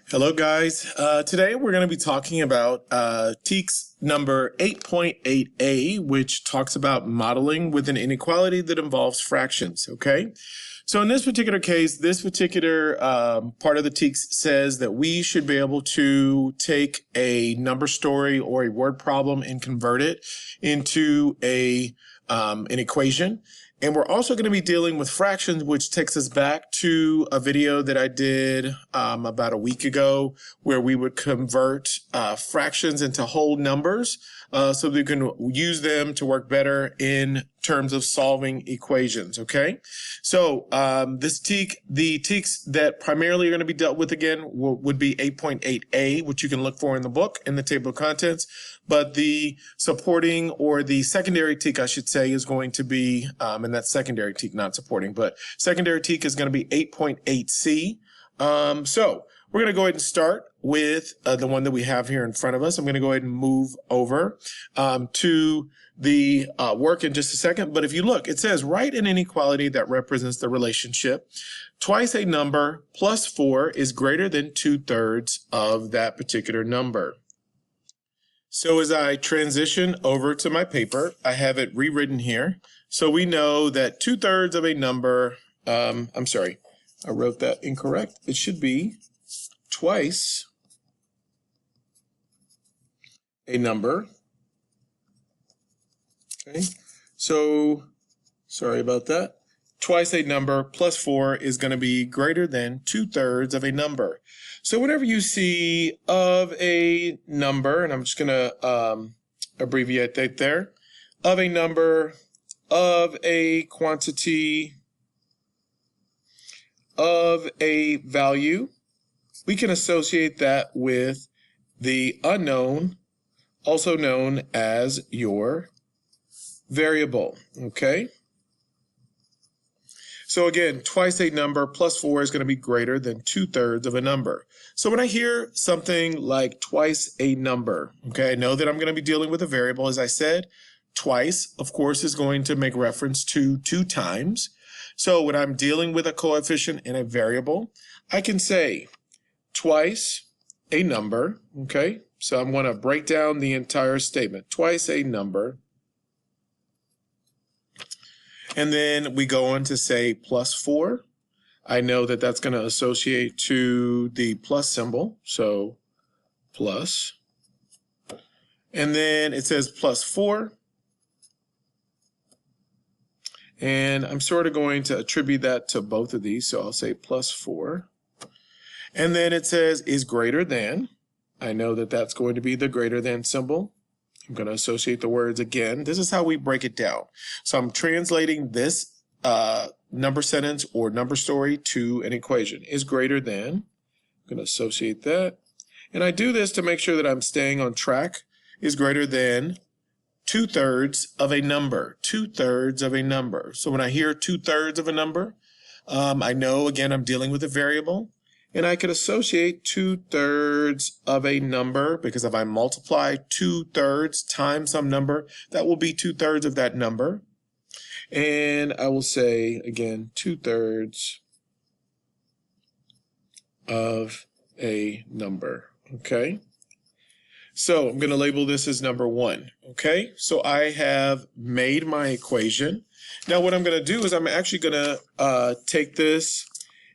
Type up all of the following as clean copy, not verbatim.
Hello guys, today we're going to be talking about TEKS number 8.8a, which talks about modeling with an inequality that involves fractions, okay? So in this particular case, this particular part of the TEKS says that we should be able to take a number story or a word problem and convert it into an equation. And we're also going to be dealing with fractions, which takes us back to a video that I did about a week ago, where we would convert fractions into whole numbers so we can use them to work better in terms of solving equations, okay? So the TEKS that primarily are going to be dealt with again would be 8.8a, which you can look for in the book, in the table of contents. But the supporting, or the secondary TEK, I should say, is going to be, and that's secondary TEK, not supporting, but secondary TEK is going to be 8.8c. So we're going to go ahead and start with the one that we have here in front of us. I'm going to go ahead and move over to the work in just a second. But if you look, it says write an inequality that represents the relationship. Twice a number plus 4 is greater than 2/3 of that particular number. So as I transition over to my paper, I have it rewritten here. So we know that 2/3 of a number, I'm sorry, I wrote that incorrect. It should be twice a number. Okay, so sorry about that. Twice a number plus 4 is going to be greater than 2/3 of a number. So whenever you see of a number, and I'm just going to abbreviate that there, of a number, of a quantity, of a value, we can associate that with the unknown, also known as your variable, okay? So again, twice a number plus 4 is going to be greater than 2/3 of a number. So when I hear something like twice a number, okay, I know that I'm going to be dealing with a variable. As I said, twice, of course, is going to make reference to 2 times. So when I'm dealing with a coefficient in a variable, I can say twice a number, okay? So I'm going to break down the entire statement. Twice a number. And then we go on to say plus 4. I know that that's going to associate to the plus symbol, so plus. And then it says plus 4. And I'm sort of going to attribute that to both of these, so I'll say plus 4. And then it says is greater than. I know that that's going to be the greater than symbol. I'm going to associate the words again. This is how we break it down. So I'm translating this number sentence or number story to an equation. Is greater than. I'm going to associate that. And I do this to make sure that I'm staying on track. Is greater than 2/3 of a number. 2/3 of a number. So when I hear 2/3 of a number, I know, again, I'm dealing with a variable. And I could associate 2/3 of a number, because if I multiply 2/3 times some number, that will be 2/3 of that number. And I will say, again, 2/3 of a number, okay? So I'm going to label this as number 1, okay? So I have made my equation. Now what I'm going to do is I'm actually going to take this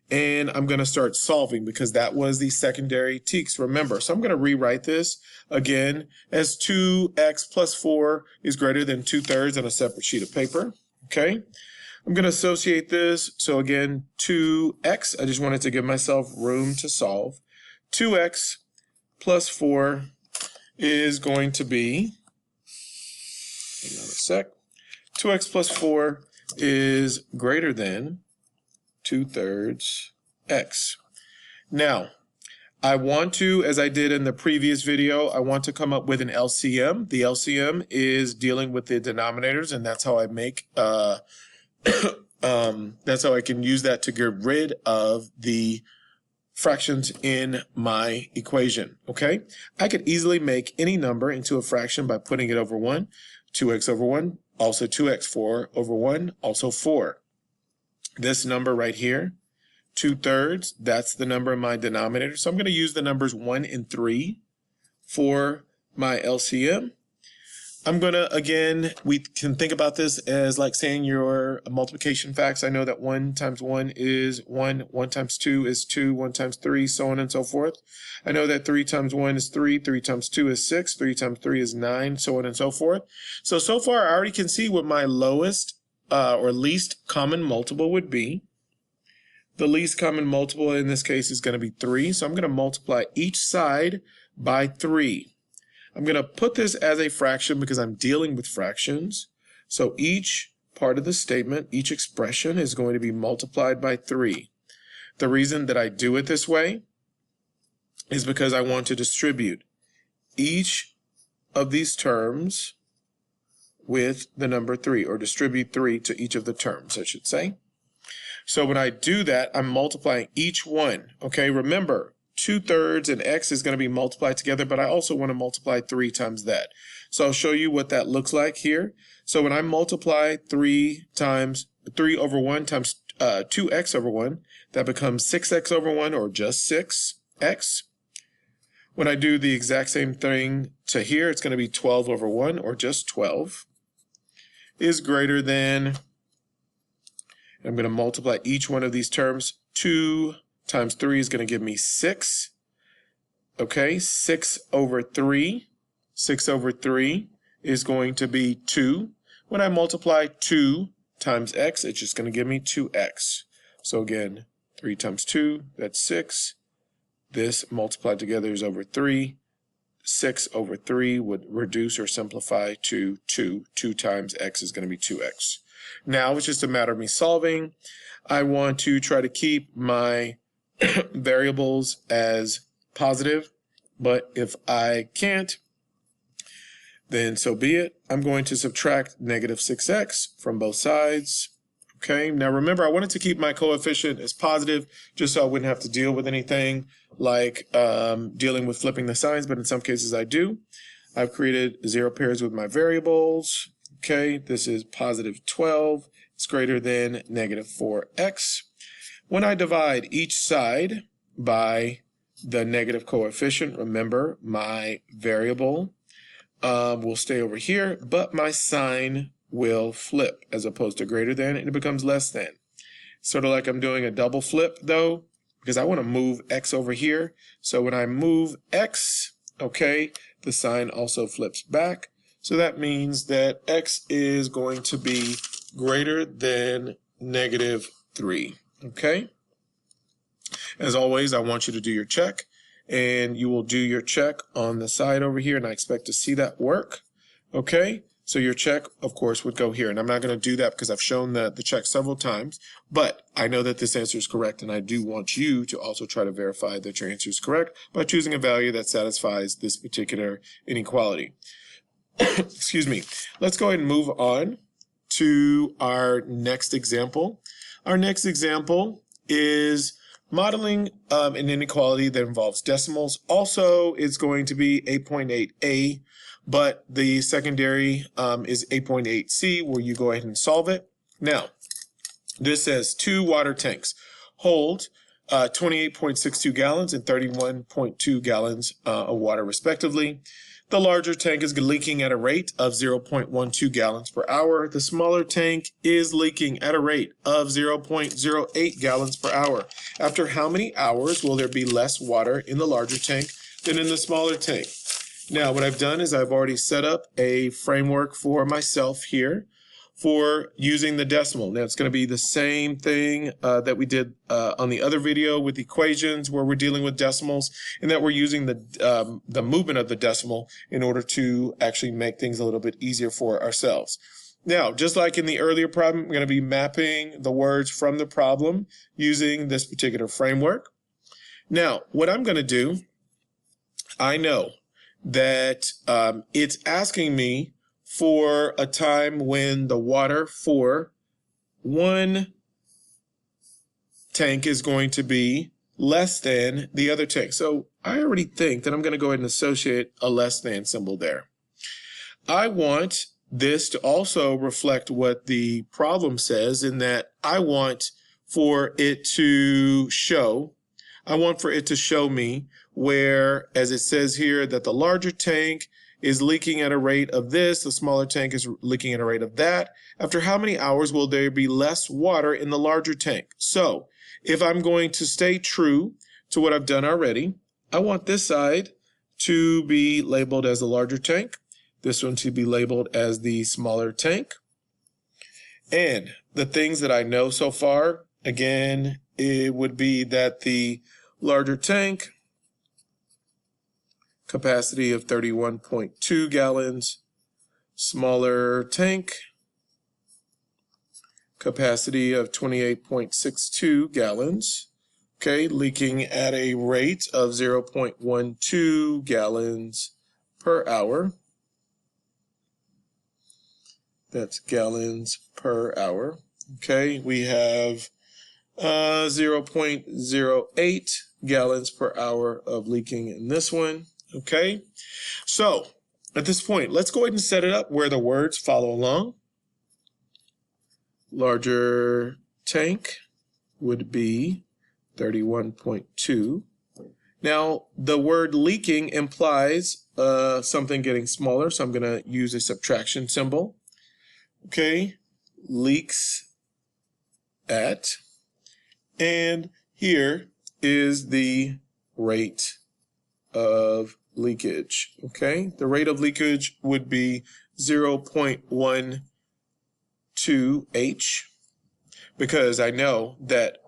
and I'm going to start solving, because that was the secondary TEKS, remember. So I'm going to rewrite this again as 2x plus 4 is greater than 2/3 on a separate sheet of paper. Okay. I'm going to associate this. So again, 2x, I just wanted to give myself room to solve. 2x plus 4 is going to be, hang on a sec, 2x plus 4 is greater than 2/3 x. Now, I want to, as I did in the previous video, I want to come up with an LCM. The LCM is dealing with the denominators, and that's how I make, that's how I can use that to get rid of the fractions in my equation, okay? I could easily make any number into a fraction by putting it over 1, 2x over 1, also 2x, 4 over 1, also 4. This number right here, 2/3, that's the number in my denominator. So I'm going to use the numbers 1 and 3 for my LCM. I'm going to, again, we can think about this as like saying your multiplication facts. I know that 1 times 1 is 1, 1 times 2 is 2, 1 times 3, so on and so forth. I know that 3 times 1 is 3, 3 times 2 is 6, 3 times 3 is 9, so on and so forth. So far I already can see what my lowest or least common multiple would be. The least common multiple in this case is going to be 3, so I'm going to multiply each side by 3. I'm going to put this as a fraction because I'm dealing with fractions. So each part of the statement, each expression is going to be multiplied by 3. The reason that I do it this way is because I want to distribute each of these terms with the number 3, or distribute 3 to each of the terms, I should say. So when I do that, I'm multiplying each one. Okay, remember, 2/3 and x is going to be multiplied together, but I also want to multiply 3 times that. So I'll show you what that looks like here. So when I multiply 3 over 1 times 2x over 1, that becomes 6x over 1, or just 6x. When I do the exact same thing to here, it's going to be 12 over 1, or just 12, is greater than, I'm going to multiply each one of these terms. 2 times 3 is going to give me 6. Okay, 6 over 3. 6 over 3 is going to be 2. When I multiply 2 times x, it's just going to give me 2x. So again, 3 times 2, that's 6. This multiplied together is over 3. 6 over 3 would reduce or simplify to 2. 2 times x is going to be 2x. Now it's just a matter of me solving. I want to try to keep my variables as positive, but if I can't, then so be it. I'm going to subtract negative 6x from both sides. Okay, now remember, I wanted to keep my coefficient as positive just so I wouldn't have to deal with anything like dealing with flipping the signs, but in some cases I do. I've created 0 pairs with my variables. Okay, this is positive 12. It's greater than negative 4x. When I divide each side by the negative coefficient, remember my variable will stay over here, but my sign will flip as opposed to greater than, and it becomes less than. Sort of like I'm doing a double flip though, because I want to move x over here. So when I move x, okay, the sign also flips back. So that means that x is going to be greater than negative 3. Okay. As always, I want you to do your check, and you will do your check on the side over here, and I expect to see that work. Okay. So your check, of course, would go here, and I'm not going to do that because I've shown the check several times, but I know that this answer is correct, and I do want you to also try to verify that your answer is correct by choosing a value that satisfies this particular inequality. Excuse me. Let's go ahead and move on to our next example. Our next example is modeling an inequality that involves decimals. Also, it's going to be 8.8a, but the secondary is 8.8c, where you go ahead and solve it. Now, this says 2 water tanks hold 28.62 gallons and 31.2 gallons of water, respectively. The larger tank is leaking at a rate of 0.12 gallons per hour. The smaller tank is leaking at a rate of 0.08 gallons per hour. After how many hours will there be less water in the larger tank than in the smaller tank? Now, what I've done is I've already set up a framework for myself here for using the decimal. Now, it's going to be the same thing that we did on the other video with equations, where we're dealing with decimals, and that we're using the movement of the decimal in order to actually make things a little bit easier for ourselves. Now, just like in the earlier problem, we're going to be mapping the words from the problem using this particular framework. Now, what I'm going to do, I know that it's asking me for a time when the water for one tank is going to be less than the other tank. So I already think that I'm going to go ahead and associate a less than symbol there. I want this to also reflect what the problem says, in that I want for it to show, I want for it to show me where, as it says here, that the larger tank is leaking at a rate of this, the smaller tank is leaking at a rate of that. After how many hours will there be less water in the larger tank? So if I'm going to stay true to what I've done already, I want this side to be labeled as the larger tank, this one to be labeled as the smaller tank. And the things that I know so far, again, it would be that the larger tank, capacity of 31.2 gallons, smaller tank, capacity of 28.62 gallons, okay, leaking at a rate of 0.12 gallons per hour. That's gallons per hour. Okay, we have 0.08 gallons per hour of leaking in this one. Okay, so at this point, let's go ahead and set it up where the words follow along. Larger tank would be 31.2. Now, the word leaking implies something getting smaller, so I'm going to use a subtraction symbol. Okay, leaks at, and here is the rate of leakage. Okay, the rate of leakage would be 0.12 H, because I know that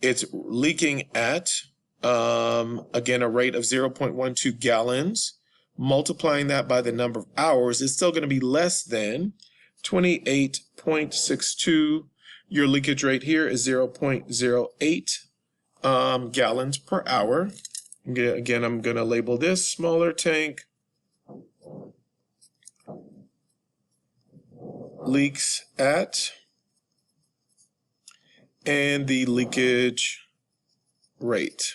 it's leaking at, again, a rate of 0.12 gallons. Multiplying that by the number of hours is still going to be less than 28.62. Your leakage rate here is 0.08 gallons per hour. Again, I'm going to label this smaller tank. Leaks at, and the leakage rate.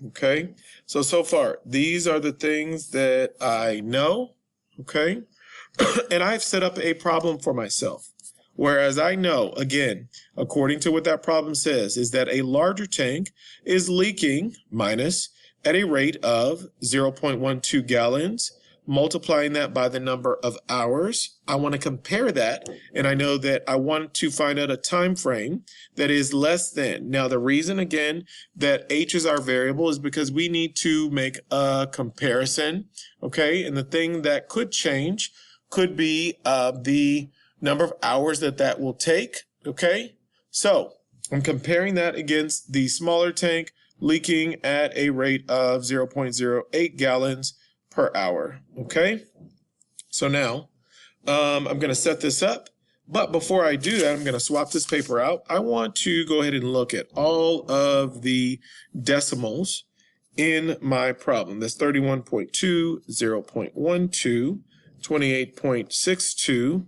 Okay, so far, these are the things that I know. Okay, and I've set up a problem for myself. Whereas I know, again, according to what that problem says, is that a larger tank is leaking minus at a rate of 0.12 gallons. Multiplying that by the number of hours, I want to compare that, and I know that I want to find out a time frame that is less than. Now, the reason, again, that H is our variable is because we need to make a comparison, okay? And the thing that could change could be the number of hours that will take, okay? So I'm comparing that against the smaller tank leaking at a rate of 0.08 gallons per hour, okay? So now I'm going to set this up, but before I do that, I'm going to swap this paper out. I want to go ahead and look at all of the decimals in my problem. That's 31.2, 0.12, 28.62,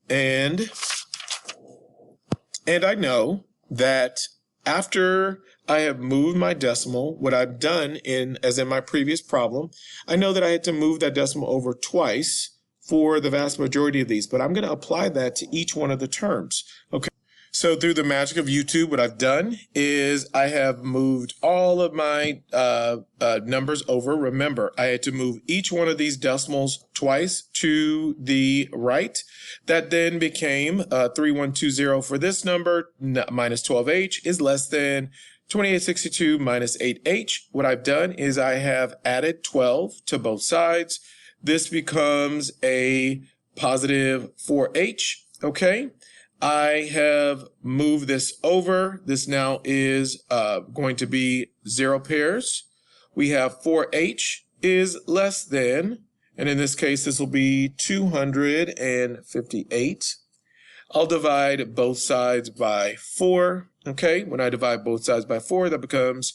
and I know that after I have moved my decimal, what I've done as in my previous problem, I know that I had to move that decimal over twice for the vast majority of these, but I'm going to apply that to each one of the terms. Okay. So through the magic of YouTube, what I've done is I have moved all of my numbers over. Remember, I had to move each one of these decimals twice to the right. That then became 3120 for this number, minus 12H is less than 2862 minus 8H. What I've done is I have added 12 to both sides. This becomes a positive 4H, okay? I have moved this over. This now is going to be 0 pairs. We have 4H is less than, and in this case, this will be 258. I'll divide both sides by 4. Okay, when I divide both sides by 4, that becomes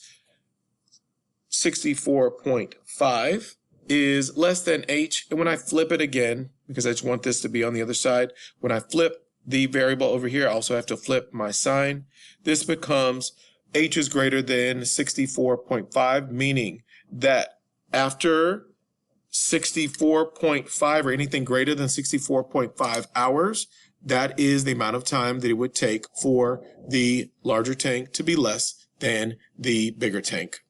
64.5 is less than H. And when I flip it again, because I just want this to be on the other side, when I flip the variable over here, I also have to flip my sign. This becomes H is greater than 64.5, meaning that after 64.5 or anything greater than 64.5 hours, that is the amount of time that it would take for the larger tank to be less than the bigger tank.